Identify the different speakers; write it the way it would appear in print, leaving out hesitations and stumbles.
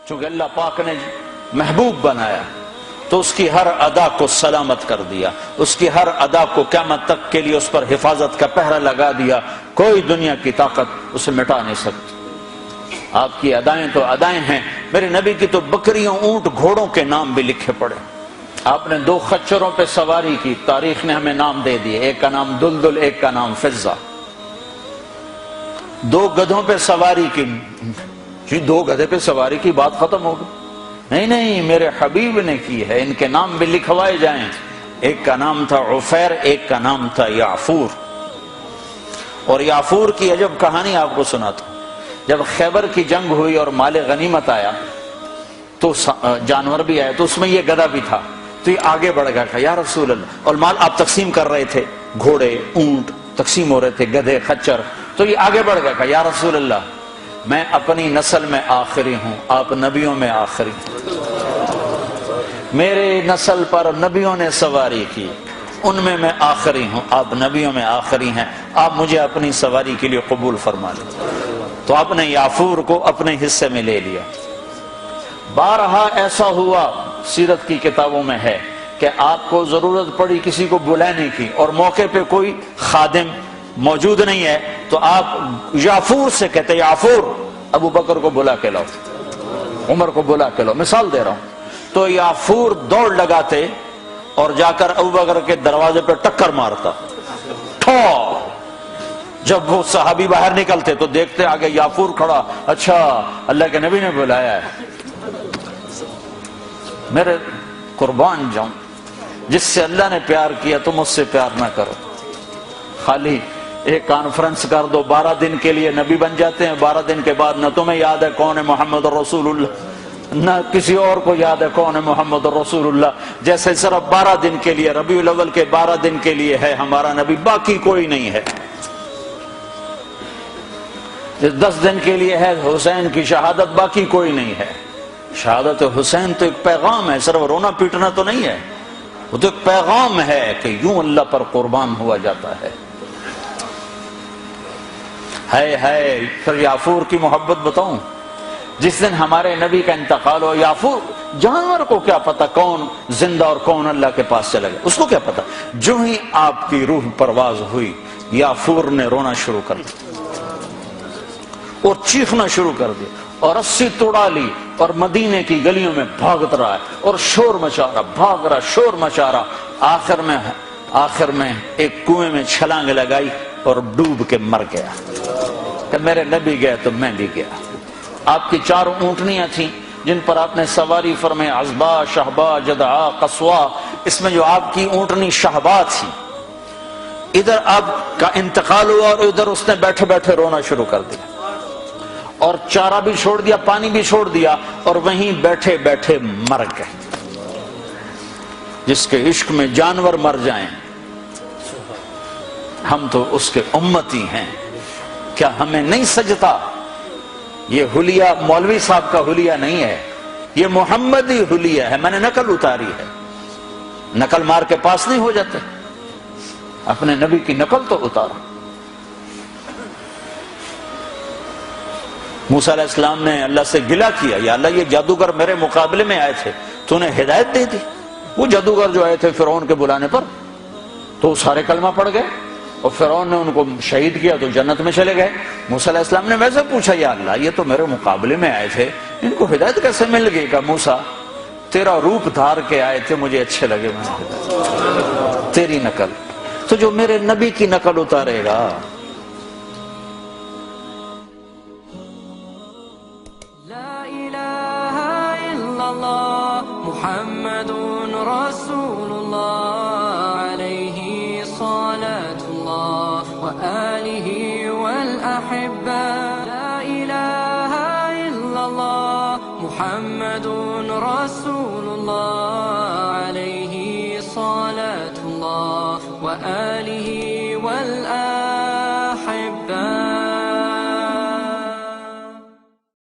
Speaker 1: چونکہ اللہ پاک نے محبوب بنایا تو اس کی ہر ادا کو سلامت کر دیا، اس کی ہر ادا کو قیامت تک کے لیے اس پر حفاظت کا پہرا لگا دیا، کوئی دنیا کی طاقت اسے مٹا نہیں سکتی۔ آپ کی ادائیں تو ادائیں ہیں، میرے نبی کی تو بکریوں، اونٹ، گھوڑوں کے نام بھی لکھے پڑے۔ آپ نے 2 خچروں پہ سواری کی، تاریخ نے ہمیں نام دے دیے، ایک کا نام دلدل، ایک کا نام فضہ۔ 2 گدھوں پہ سواری کی، جی 2 گدھے پہ سواری کی بات ختم ہو گئی؟ نہیں، میرے حبیب نے کی ہے، ان کے نام بھی لکھوائے جائیں۔ ایک کا نام تھا عفیر، ایک کا نام تھا یعفور۔ اور یعفور کی عجب کہانی آپ کو سناتا ہوں۔ جب خیبر کی جنگ ہوئی اور مال غنیمت آیا تو جانور بھی آئے، تو اس میں یہ گدھا بھی تھا، تو یہ آگے بڑھ گیا، کہا یا رسول اللہ، اور مال آپ تقسیم کر رہے تھے، گھوڑے، اونٹ تقسیم ہو رہے تھے، گدھے، خچر، تو یہ آگے بڑھ گیا، کہا یا رسول اللہ، میں اپنی نسل میں آخری ہوں، آپ نبیوں میں آخری ہیں، میرے نسل پر نبیوں نے سواری کی، ان میں آخری ہوں، آپ نبیوں میں آخری ہیں، آپ مجھے اپنی سواری کے لیے قبول فرما لیں۔ تو آپ نے یعفور کو اپنے حصے میں لے لیا۔ بارہا ایسا ہوا، سیرت کی کتابوں میں ہے کہ آپ کو ضرورت پڑی کسی کو بلانے کی اور موقع پہ کوئی خادم موجود نہیں ہے، تو آپ یعفور سے کہتے یعفور ابو بکر کو بلا کے لاؤ، عمر کو بلا کے لاؤ، مثال دے رہا ہوں۔ تو یعفور دوڑ لگاتے اور جا کر ابو بکر کے دروازے پہ ٹکر مارتا، ٹھو۔ جب وہ صحابی باہر نکلتے تو دیکھتے آگے یعفور کھڑا، اچھا اللہ کے نبی نے بلایا ہے۔ میرے قربان جاؤں، جس سے اللہ نے پیار کیا تم اس سے پیار نہ کرو۔ خالی ایک کانفرنس کر دو، 12 دن کے لیے نبی بن جاتے ہیں، 12 دن کے بعد نہ تمہیں یاد ہے کون ہے محمد رسول اللہ، نہ کسی اور کو یاد ہے کون ہے محمد رسول اللہ۔ جیسے صرف 12 دن کے لیے، ربیع الاول کے 12 دن کے لیے ہے ہمارا نبی، باقی کوئی نہیں ہے۔ 10 دن کے لیے ہے حسین کی شہادت، باقی کوئی نہیں ہے۔ شہادت حسین تو ایک پیغام ہے، صرف رونا پیٹنا تو نہیں ہے، وہ تو ایک پیغام ہے کہ یوں اللہ پر قربان ہوا جاتا ہے۔ پھر یعفور کی محبت بتاؤں، جس دن ہمارے نبی کا انتقال ہو، یعفور جانور کو کیا پتا کون زندہ اور کون اللہ کے پاس چلا گیا، اس کو کیا پتا، جو ہی آپ کی روح پرواز ہوئی یعفور نے رونا شروع کر دیا اور چیخنا شروع کر دیا اور رسی توڑا لی اور مدینے کی گلیوں میں بھاگت رہا ہے اور شور مچا رہا، بھاگ رہا، شور مچا رہا۔ آخر میں ایک کنویں میں چھلانگ لگائی اور ڈوب کے مر گیا کہ میرے نبی گئے تو میں بھی گیا۔ آپ کی 4 اونٹنیاں تھیں جن پر آپ نے سواری فرمائی، عزبا، شہبا، جدعا، قصوا۔ اس میں جو آپ کی اونٹنی شہبا تھی، ادھر آپ کا انتقال ہوا اور ادھر اس نے بیٹھے بیٹھے رونا شروع کر دیا اور چارہ بھی چھوڑ دیا، پانی بھی چھوڑ دیا اور وہیں بیٹھے بیٹھے مر گئے۔ جس کے عشق میں جانور مر جائیں، ہم تو اس کے امتی ہیں، کیا ہمیں نہیں سجتا؟ یہ حلیہ مولوی صاحب کا حلیہ نہیں ہے، یہ محمدی حلیہ ہے، میں نے نقل اتاری ہے۔ نقل مار کے پاس نہیں ہو جاتے، اپنے نبی کی نقل تو اتارا۔ موسیٰ علیہ السلام نے اللہ سے گلہ کیا، یا اللہ یہ جادوگر میرے مقابلے میں آئے تھے، تو انہیں ہدایت دے دی۔ وہ جادوگر جو آئے تھے فرعون کے بلانے پر، تو سارے کلمہ پڑھ گئے اور فرعون نے ان کو شہید کیا تو جنت میں چلے گئے۔ موسیٰ علیہ السلام نے ویسے پوچھا، یا اللہ یہ تو میرے مقابلے میں آئے تھے، ان کو ہدایت کیسے مل گئی؟ کہ موسیٰ تیرا روپ دھار کے آئے تھے، مجھے اچھے لگے، میں نے تیری نقل، تو جو میرے نبی کی نقل اتارے گا۔
Speaker 2: محمد رسول الله عليه صلاة الله وآله والأحبة لا إله إلا الله محمد رسول الله عليه صلاة الله وآله والآحبة